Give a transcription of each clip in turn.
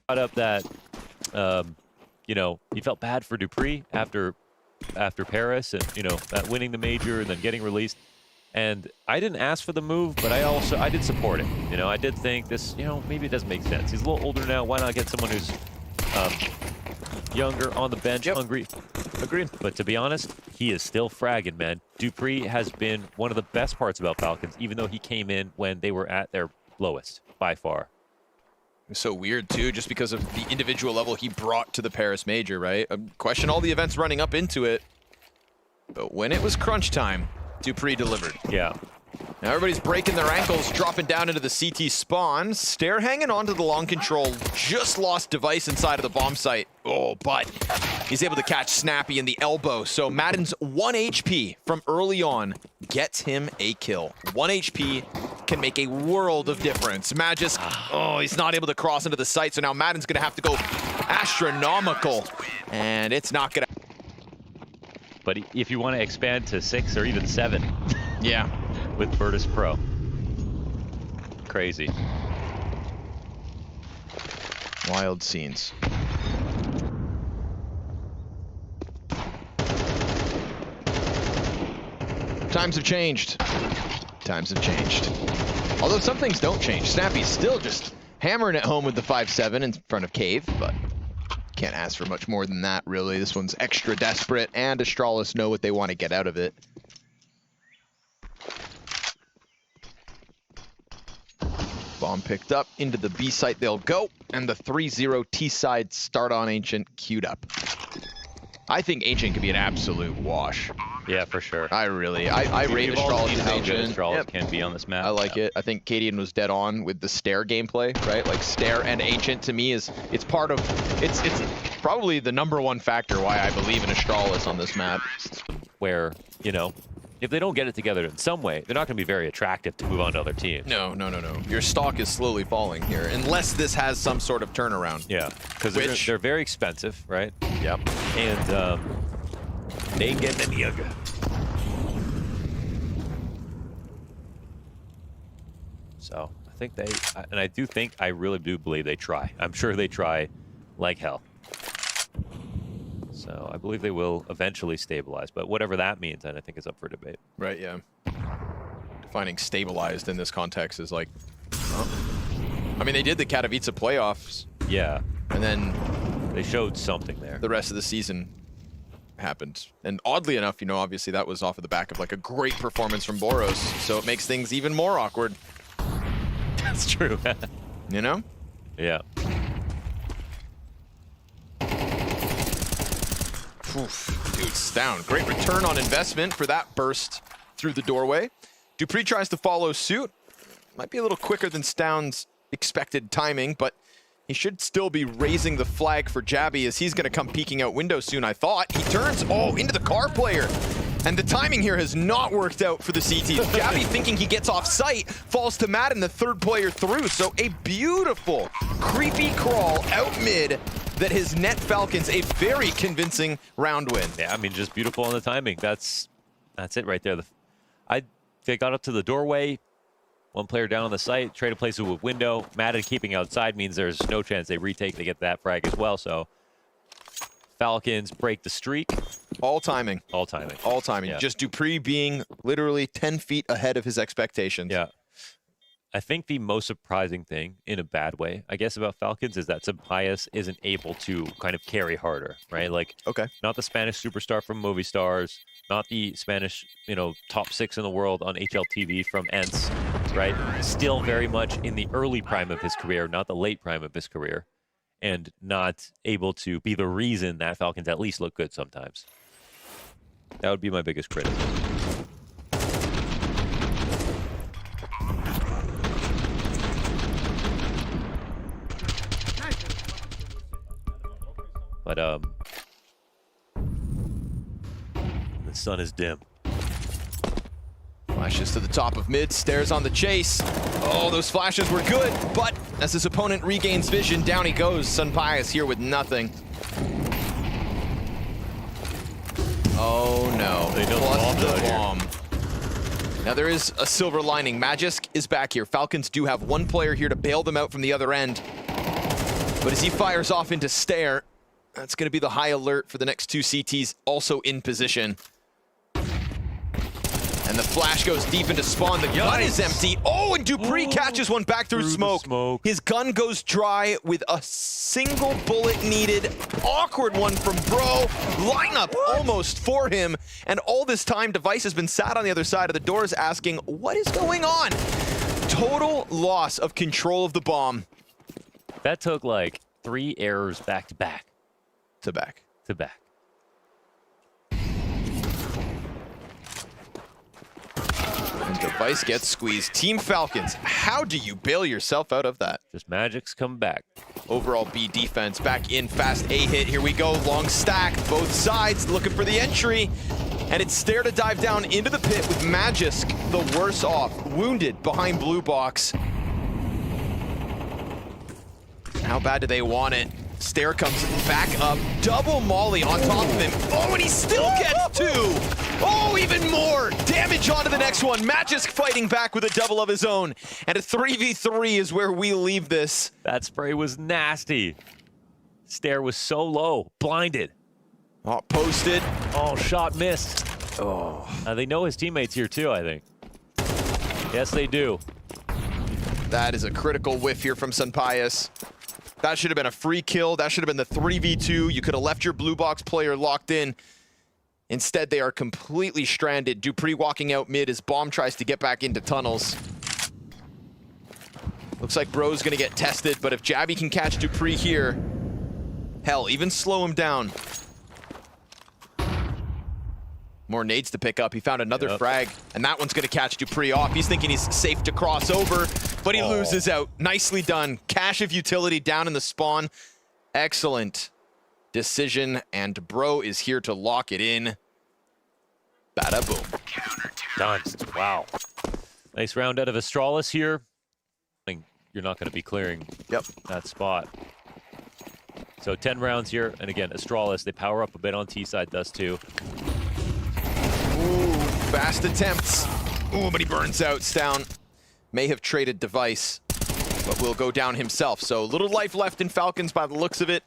brought up that, you know, he felt bad for Dupree after Paris and, you know, that winning the major and then getting released. And I didn't ask for the move, but I did support it. You know, I did think this, you know, maybe it doesn't make sense. He's a little older now. Why not get someone who's younger on the bench, hungry? Agreed. But to be honest, he is still fragging, man. Dupree has been one of the best parts about Falcons, even though he came in when they were at their lowest, by far. It's so weird, too, just because of the individual level he brought to the Paris Major, right? Question all the events running up into it. But when it was crunch time, Dupree delivered. Yeah. Now everybody's breaking their ankles, dropping down into the CT spawn. Stair hanging onto the long control. Just lost device inside of the bomb site. Oh, but he's able to catch Snappy in the elbow. So Madden's 1 HP from early on gets him a kill. 1 HP can make a world of difference. Magisk, oh, he's not able to cross into the site. So now Madden's going to have to go astronomical. And it's not going to... But if you want to expand to 6 or even 7, yeah, with Virtus Pro, crazy. Wild scenes. Times have changed. Times have changed. Although some things don't change. Snappy's still just hammering it home with the 5-7 in front of Cave, but can't ask for much more than that, really. This one's extra desperate, and Astralis know what they want to get out of it. Bomb picked up, into the B site they'll go, and the 3-0 T side start on Ancient queued up. I think Ancient could be an absolute wash. Yeah, for sure. I rate Astralis' Ancient. Astralis can be on this map. I like it. I think Cadian was dead on with the Stair gameplay, right? Like Stair and Ancient to me it's probably the #1 factor why I believe in Astralis on this map. Where, you know, if they don't get it together in some way, they're not going to be very attractive to move on to other teams. No. Your stock is slowly falling here, unless this has some sort of turnaround. Yeah, because they're very expensive, right? Yep. And they get the yoga. So I think I really do believe they try. I'm sure they try like hell. So I believe they will eventually stabilize, but whatever that means, I think is up for debate. Right, yeah. Defining stabilized in this context is like, well, I mean, they did the Katowice playoffs. Yeah. And then they showed something there. The rest of the season happened. And oddly enough, you know, obviously that was off of the back of like a great performance from Boros, so it makes things even more awkward. That's true. You know? Yeah. Oof, dude, it's down. Great return on investment for that burst through the doorway. Dupree tries to follow suit. Might be a little quicker than Stound's expected timing, but he should still be raising the flag for Jabby as he's going to come peeking out window soon, I thought. He turns, into the car player. And the timing here has not worked out for the CTs. Jabby, thinking he gets off site, falls to Madden, the third player through. So a beautiful, creepy crawl out mid that has net Falcons a very convincing round win. Yeah, I mean, just beautiful on the timing. That's it right there. They got up to the doorway, one player down on the site, traded places with window. Madden keeping outside means there's no chance they retake. They get that frag as well. So Falcons break the streak. All timing. All timing. All timing. Yeah. Just Dupree being literally 10 feet ahead of his expectations. Yeah. I think the most surprising thing, in a bad way, I guess, about Falcons is that Sabias isn't able to kind of carry harder, right? Like, not the Spanish superstar from Movie Stars, not the Spanish, you know, top 6 in the world on HLTV from ENCE, right? Still very much in the early prime of his career, not the late prime of his career, and not able to be the reason that Falcons at least look good sometimes. That would be my biggest criticism. But the sun is dim. Flashes to the top of mid, Stairs on the chase. Oh, those flashes were good, but as his opponent regains vision, down he goes. Sunpius here with nothing. Oh no, they plus the bomb. Now there is a silver lining. Magisk is back here. Falcons do have one player here to bail them out from the other end. But as he fires off into Stare, that's going to be the high alert for the next two CTs also in position. And the flash goes deep into spawn. The gun is empty. Oh, and Dupree catches one back through smoke. His gun goes dry with a single bullet needed. Awkward one from Bro. Lineup almost for him. And all this time, Device has been sat on the other side of the doors asking, what is going on? Total loss of control of the bomb. That took like 3 errors back to back. To back. To back. And Device gets squeezed. Team Falcons, how do you bail yourself out of that? Just Magic's come back. Overall B defense back in, fast A hit. Here we go, long stack, both sides looking for the entry. And it's Stare to dive down into the pit with Magisk, the worse off, wounded behind blue box. How bad do they want it? Stare comes back up, double molly on top of him. Oh, and he still gets 2. Oh, even more damage onto the next one. Magisk fighting back with a double of his own. And a 3v3 is where we leave this. That spray was nasty. Stare was so low, blinded. Oh, posted. Oh, shot missed. Oh. They know his teammates here too, I think. Yes, they do. That is a critical whiff here from Sunpius. That should have been a free kill. That should have been the 3v2. You could have left your blue box player locked in. Instead, they are completely stranded. Dupree walking out mid as Bomb tries to get back into tunnels. Looks like Bro's gonna get tested, but if Jabby can catch Dupree here, hell, even slow him down. More nades to pick up. He found another frag, and that one's gonna catch Dupree off. He's thinking he's safe to cross over, but he loses out. Nicely done. Cache of utility down in the spawn. Excellent decision, and Bro is here to lock it in. Bada boom. Done. Wow. Nice round out of Astralis here. I think you're not gonna be clearing that spot. So 10 rounds here, and again, Astralis, they power up a bit on T side, does too. Ooh, fast attempts. Ooh, but he burns out. Stown may have traded Device, but will go down himself. So little life left in Falcons by the looks of it.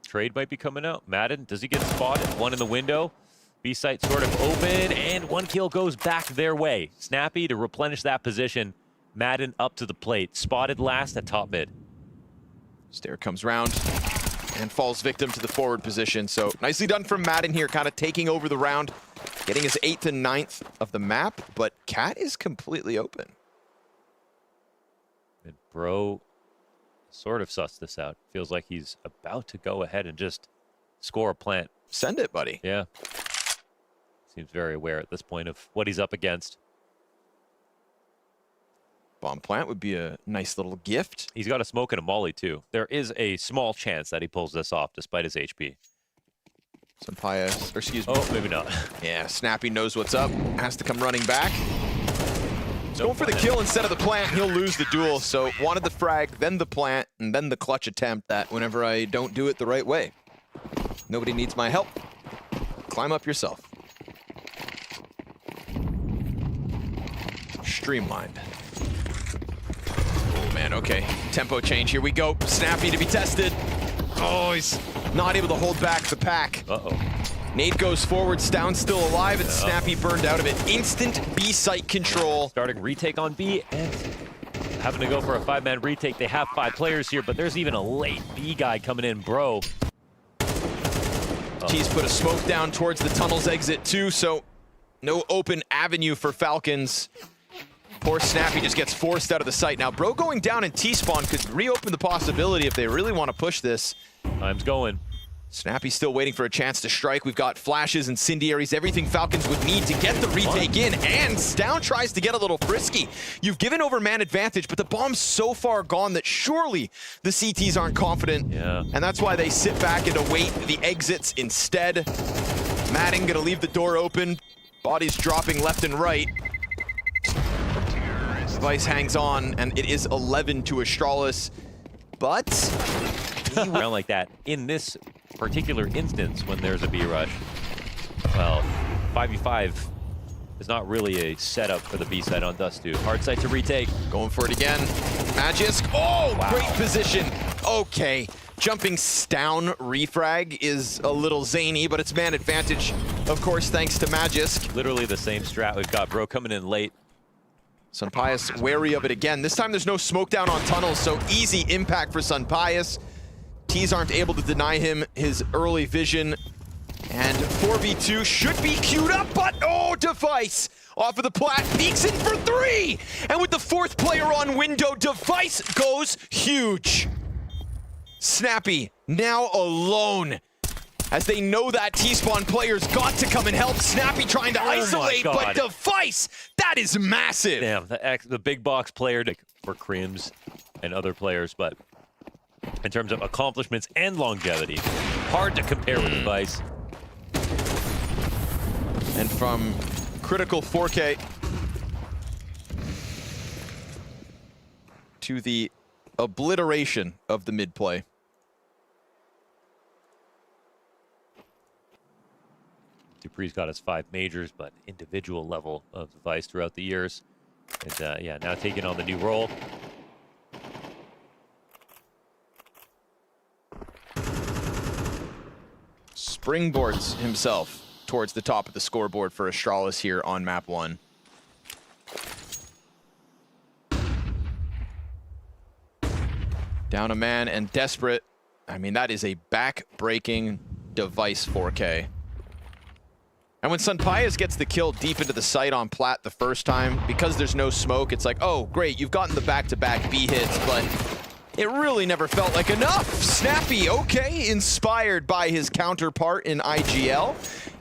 Trade might be coming out. Madden, does he get spotted? One in the window. B site sort of open, and 1 kill goes back their way. Snappy to replenish that position. Madden up to the plate. Spotted last at top mid. Stare comes round and falls victim to the forward position. So nicely done from Madden here, kind of taking over the round, getting his 8th and 9th of the map, but Cat is completely open. And Bro sort of sussed this out. Feels like he's about to go ahead and just score a plant. Send it, buddy. Yeah. Seems very aware at this point of what he's up against. Bomb plant would be a nice little gift. He's got a smoke and a molly too. There is a small chance that he pulls this off despite his HP. Sunpius, or excuse me. Oh, maybe not. Yeah, Snappy knows what's up. Has to come running back. He's going for the kill instead of the plant. He'll lose the duel. So wanted the frag, then the plant, and then the clutch attempt that whenever I don't do it the right way. Nobody needs my help. Climb up yourself. Streamlined. Oh man, okay. Tempo change, here we go. Snappy to be tested. Oh, he's not able to hold back the pack. Uh-oh. Nade goes forward, Stown still alive, and Snappy burned out of it. Instant B site control. Starting retake on B, and having to go for a 5-man retake. They have 5 players here, but there's even a late B guy coming in, Bro. T's put a smoke down towards the tunnel's exit too, so no open avenue for Falcons. Poor Snappy just gets forced out of the site. Now, Bro going down in T-spawn could reopen the possibility if they really want to push this. Time's going. Snappy still waiting for a chance to strike. We've got flashes, incendiaries, everything Falcons would need to get the retake in. And Stown tries to get a little frisky. You've given over man advantage, but the bomb's so far gone that surely the CTs aren't confident. Yeah. And that's why they sit back and await the exits instead. Madden gonna leave the door open. Bodies dropping left and right. Device hangs on, and it is 11 to Astralis. But around like that in this particular instance when there's a B rush, well, 5v5 is not really a setup for the B side on Dust Dude. Hard site to retake. Going for it again. Magisk. Oh, wow. Great position. Okay. Jumping down refrag is a little zany, but it's man advantage, of course, thanks to Magisk. Literally the same strat we've got. Bro coming in late. Sunpius wary of it again. This time there's no smoke down on tunnels, so easy impact for Sunpius. T's aren't able to deny him his early vision. And 4v2 should be queued up, but oh, Device off of the plat, peeks in for 3! And with the 4th player on window, Device goes huge. Snappy now alone. As they know that T-Spawn player's got to come and help. Snappy trying to isolate, but Device, that is massive. Damn, the big box player for Crims and other players, but in terms of accomplishments and longevity, hard to compare with Device. And from critical 4K to the obliteration of the mid play. Dupree's got his 5 majors, but individual level of Device throughout the years. And yeah, now taking on the new role. Springboards himself towards the top of the scoreboard for Astralis here on map 1. Down a man and desperate. I mean, that is a back-breaking Device 4K. And when Sunpius gets the kill deep into the site on plat the first time, because there's no smoke, it's like, oh, great, you've gotten the back-to-back B hits, but it really never felt like enough. Snappy, okay, inspired by his counterpart in IGL.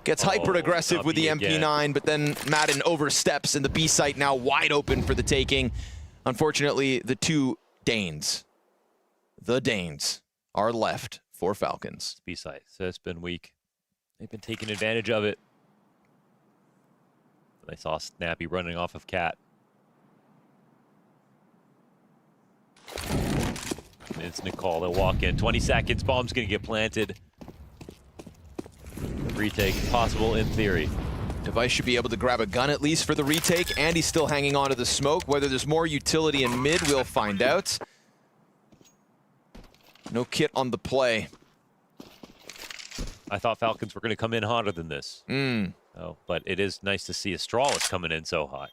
Gets hyper-aggressive with the MP9, but then Madden oversteps, and the B site now wide open for the taking. Unfortunately, the Danes are left for Falcons. B site, so it's been weak. They've been taking advantage of it. I saw Snappy running off of Cat. It's Nicole. They'll walk in. 20 seconds. Bomb's going to get planted. Retake possible in theory. Device should be able to grab a gun at least for the retake, and he's still hanging on to the smoke. Whether there's more utility in mid, we'll find out. No kit on the play. I thought Falcons were going to come in hotter than this. Oh, but it is nice to see Astralis coming in so hot.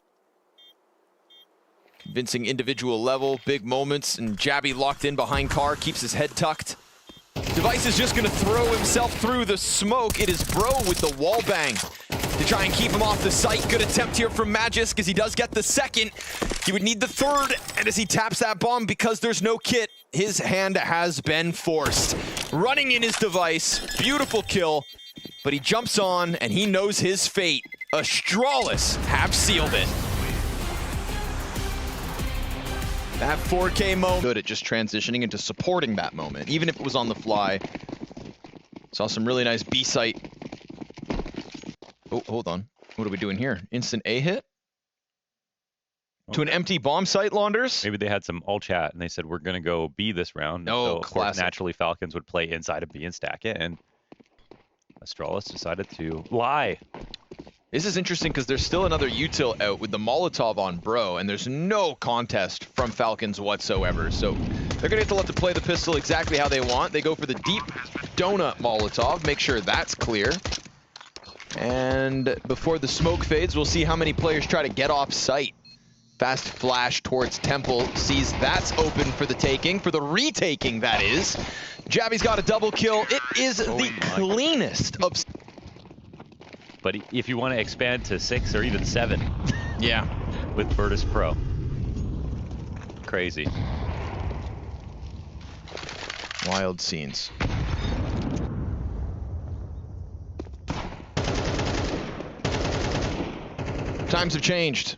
Convincing individual level, big moments, and Jabby locked in behind car, keeps his head tucked. Device is just gonna throw himself through the smoke. It is Bro with the wall bang to try and keep him off the site. Good attempt here from Magisk, as he does get the second. He would need the third, and as he taps that bomb, because there's no kit, his hand has been forced. Running in his Device, beautiful kill, but he jumps on, and he knows his fate. Astralis have sealed it. That 4K moment. Good at just transitioning into supporting that moment, even if it was on the fly. Saw some really nice B site. Oh, hold on. What are we doing here? Instant A hit? To an empty bomb site, Launders? Maybe they had some all chat and they said, we're going to go B this round. Oh, so, of course, naturally, Falcons would play inside of B and stack it. And Astralis decided to lie. This is interesting because there's still another util out with the Molotov on Bro, and there's no contest from Falcons whatsoever. So they're going to have to let the play the pistol exactly how they want. They go for the deep donut Molotov, make sure that's clear. And before the smoke fades, we'll see how many players try to get off site. Fast flash towards Temple, sees that's open for the taking, for the retaking that is. Jabby's got a double kill. It is the cleanest of... But if you want to expand to 6 or even 7, yeah, with Virtus Pro, crazy. Wild scenes. Times have changed.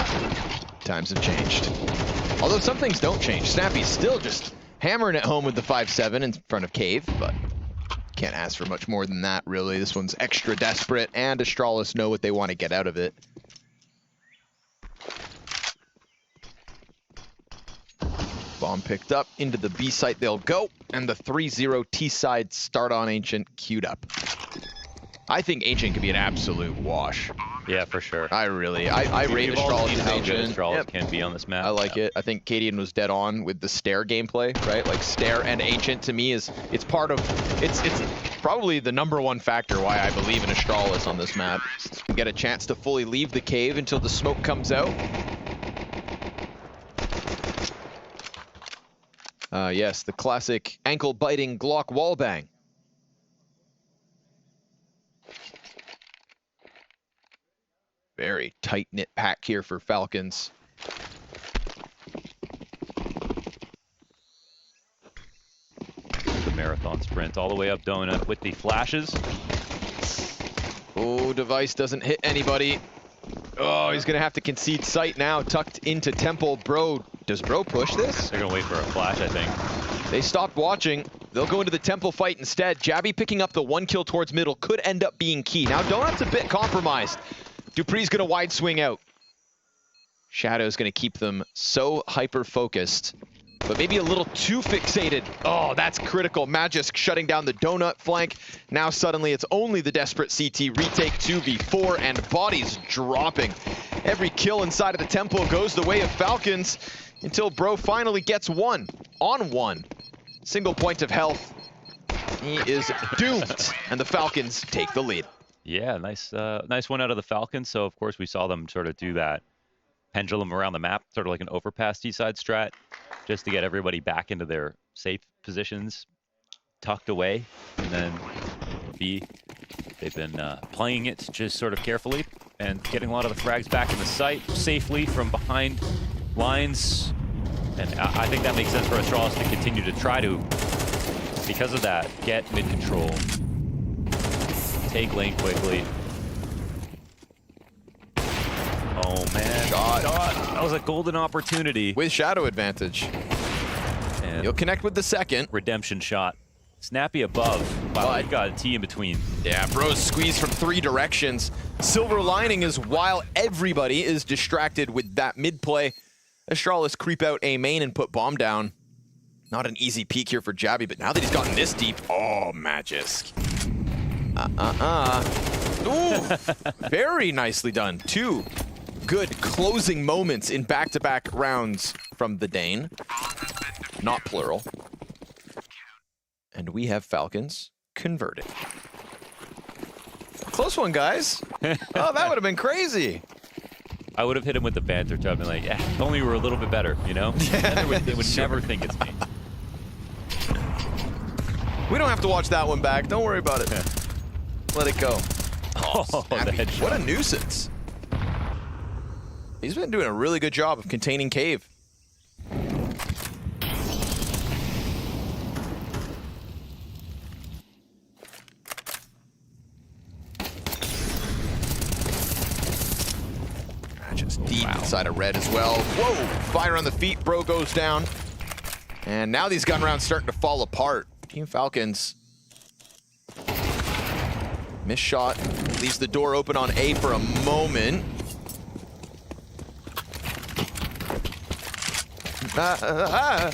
Times have changed. Although some things don't change. Snappy's still just hammering it home with the 5-7 in front of Cave, but can't ask for much more than that, really. This one's extra desperate, and Astralis know what they want to get out of it. Bomb picked up, into the B site they'll go, and the 3-0 T side start on Ancient queued up. I think Ancient could be an absolute wash. Yeah, for sure. I rate Astralis' how good agent. Astralis can be on this map. I like it. I think Cadian was dead on with the Stare gameplay, right? Like Stare and Ancient to me it's probably the #1 factor why I believe in Astralis on this map. You get a chance to fully leave the cave until the smoke comes out. Yes, the classic ankle-biting Glock wallbang. Very tight-knit pack here for Falcons. The marathon sprint all the way up Donut with the flashes. Oh, Device doesn't hit anybody. Oh, he's gonna have to concede sight now, tucked into Temple. Bro, does Bro push this? They're gonna wait for a flash, I think. They stopped watching. They'll go into the Temple fight instead. Jabby picking up the 1 kill towards middle could end up being key. Now Donut's a bit compromised. Dupree's gonna wide swing out. Shadow's gonna keep them so hyper-focused, but maybe a little too fixated. Oh, that's critical. Magisk shutting down the Donut flank. Now suddenly it's only the desperate CT. Retake 2v4 and bodies dropping. Every kill inside of the Temple goes the way of Falcons until Bro finally gets 1 on 1. Single point of health. He is doomed, and the Falcons take the lead. Yeah, nice one out of the Falcons. So, of course, we saw them sort of do that pendulum around the map, sort of like an overpass D-side strat, just to get everybody back into their safe positions, tucked away. And then B, they've been playing it just sort of carefully and getting a lot of the frags back in the site safely from behind lines. And I think that makes sense for Astralis to continue to try to, because of that, get mid-control. Take lane quickly. Oh, man. Shot. That was a golden opportunity. With Shadow advantage. And You'll connect with the second. redemption shot. Snappy above. Wow, you got a T in between. Yeah, Bro's squeezed from 3 directions. Silver lining is while everybody is distracted with that mid play, Astralis creep out A main and put bomb down. Not an easy peek here for Jabby, but now that he's gotten this deep, oh, Magisk. Ooh, very nicely done. 2 good closing moments in back-to-back rounds from the Dane. Not plural. And we have Falcons converted. Close one, guys. Oh, that would have been crazy. I would have hit him with the banter to have been like, yeah, if only we were a little bit better, you know? Yeah, they would never think it's me. We don't have to watch that one back. Don't worry about it. Let it go. Oh, the headshot. What a nuisance. He's been doing a really good job of containing Cave. Just deep inside of red as well. Whoa! Fire on the feet. Bro goes down. And now these gun rounds starting to fall apart. Team Falcons. Missed shot. Leaves the door open on A for a moment. They're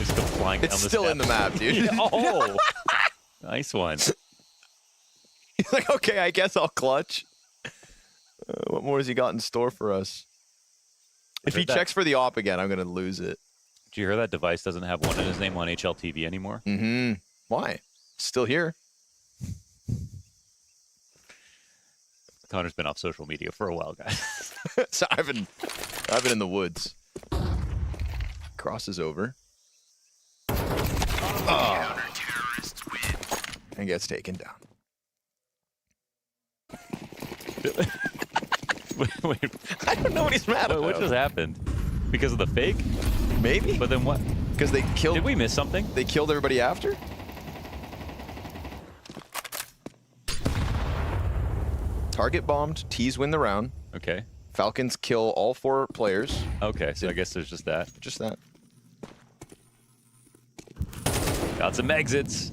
still flying down It's the still steps. in the map, dude. Yeah, oh, nice one. He's like, okay, I guess I'll clutch. What more has he got in store for us? If he checks for the op again, I'm going to lose it. Did you hear that Device doesn't have one in his name on HLTV anymore? Mm-hmm. Why? Still here. Connor's been off social media for a while, guys. So I've been in the woods. Crosses over. Oh. And gets taken down. Wait, I don't know what he's mad about. what just happened? Because of the fake? Maybe. But then what? Because they killed. Did we miss something? They killed everybody after? Target bombed. T's win the round. Okay. Falcons kill all 4 players. Okay, so I guess there's just that. Just that. Got some exits.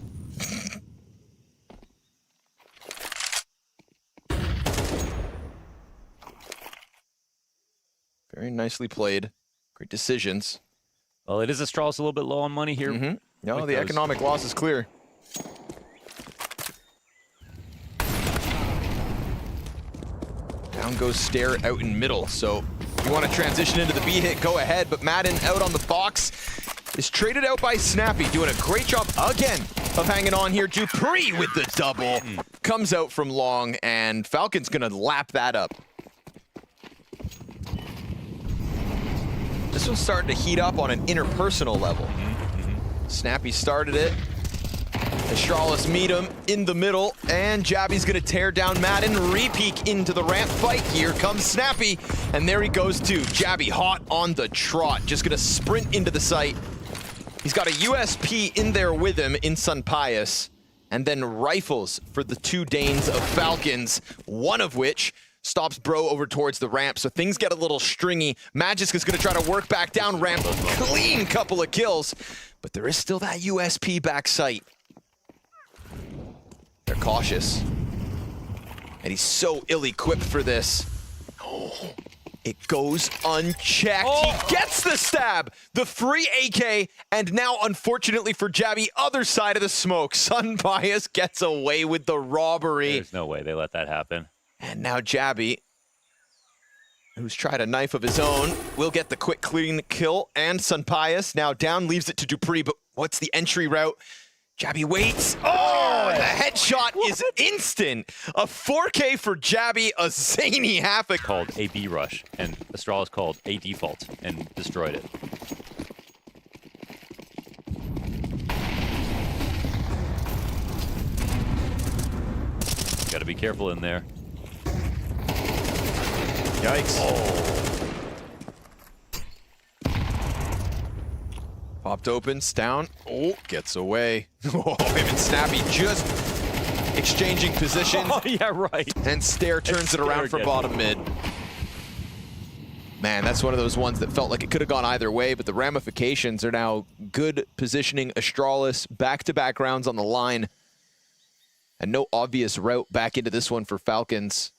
Very nicely played. Great decisions. Well, it is Astralis a little bit low on money here. Mm-hmm. No, With the those. economic loss is clear. Down goes Stare out in middle. So if you want to transition into the B hit, go ahead. But Madden out on the box is traded out by Snappy, doing a great job again of hanging on here. Dupree with the double. Comes out from long, and Falcons gonna lap that up. This one's starting to heat up on an interpersonal level. Snappy started it. Astralis meet him in the middle, and Jabby's gonna tear down Madden, re-peek into the ramp fight. Here comes Snappy, and there he goes too. Jabby hot on the trot, just gonna sprint into the site. He's got a USP in there with him in Sun Pius, and then rifles for the two Danes of Falcons, one of which stops Bro over towards the ramp, so things get a little stringy. Magisk is gonna try to work back down ramp, clean couple of kills, but there is still that USP back sight. They're cautious. And he's so ill-equipped for this. Oh, it goes unchecked. Oh. He gets the stab, the free AK, and now, unfortunately for Jabby, other side of the smoke. Sun Bias gets away with the robbery. There's no way they let that happen. And now Jabby, who's tried a knife of his own, will get the quick clean kill, and Sun Pius now down, leaves it to Dupree, but what's the entry route? Jabby waits. Oh, and the headshot is instant. A 4K for Jabby, a zany half. Called a B rush, and Astralis called a default and destroyed it. Got to be careful in there. Yikes. Oh. Popped open, down. Oh, gets away. Oh, him and Snappy just exchanging position. Oh, yeah, right. And Stare turns it around for bottom mid. Man, that's one of those ones that felt like it could have gone either way, but the ramifications are now good positioning. Astralis, back-to-back rounds on the line. And no obvious route back into this one for Falcons.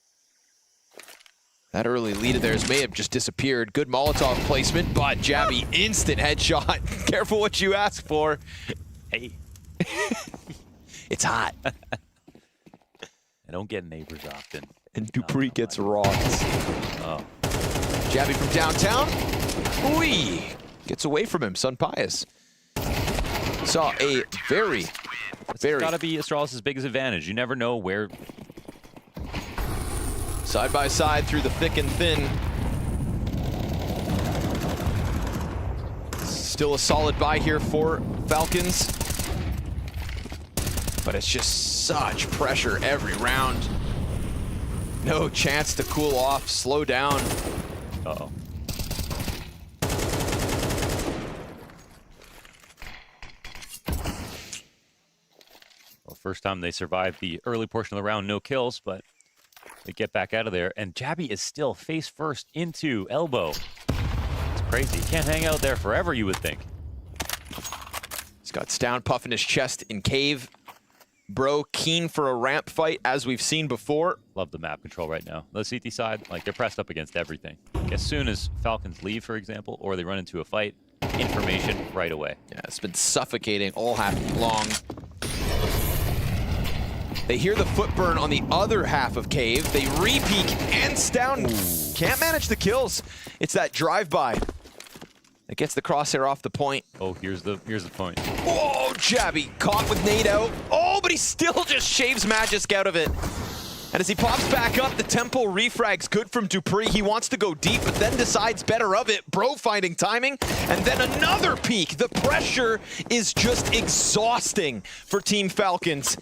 That early lead of theirs may have just disappeared. Good Molotov placement, but Jabby, instant headshot. Careful what you ask for. Hey. It's hot. I don't get neighbors often. And Dupree gets rocked. Oh. Jabby from downtown. Ooh, gets away from him. Sun Pius. Saw a very... It's got to be Astralis' biggest advantage. You never know where... Side by side through the thick and thin. Still a solid buy here for Falcons. But it's just such pressure every round. No chance to cool off, slow down. Uh-oh. Well, first time they survived the early portion of the round, no kills, but they get back out of there, and Jabby is still face first into elbow. It's crazy. He can't hang out there forever, you would think. He's got Stown puffing his chest in cave. Bro keen for a ramp fight, as we've seen before. Love the map control right now. The CT side, like, they're pressed up against everything. As soon as Falcons leave, for example, or they run into a fight, information right away. Yeah, it's been suffocating all half long. They hear the foot burn on the other half of cave. They re-peek and Stown can't manage the kills. It's that drive-by that gets the crosshair off the point. Oh, here's the point. Oh, Jabby caught with nade out. Oh, but he still just shaves Magisk out of it. And as he pops back up, the tempo refrag's good from Dupree. He wants to go deep, but then decides better of it. Bro finding timing, and then another peek. The pressure is just exhausting for Team Falcons.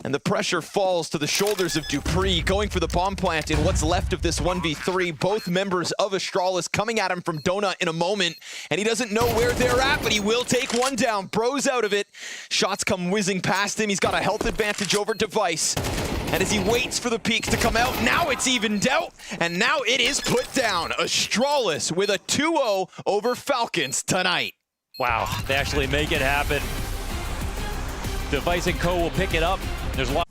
And the pressure falls to the shoulders of Dupree, going for the bomb plant in what's left of this 1v3. Both members of Astralis coming at him from Donut in a moment, and he doesn't know where they're at, but he will take one down. Bro's out of it. Shots come whizzing past him. He's got a health advantage over Device. And as he waits for the peaks to come out, now it's evened out, and now it is put down. Astralis with a 2-0 over Falcons tonight. Wow, they actually make it happen. Device and Co will pick it up. There's a lot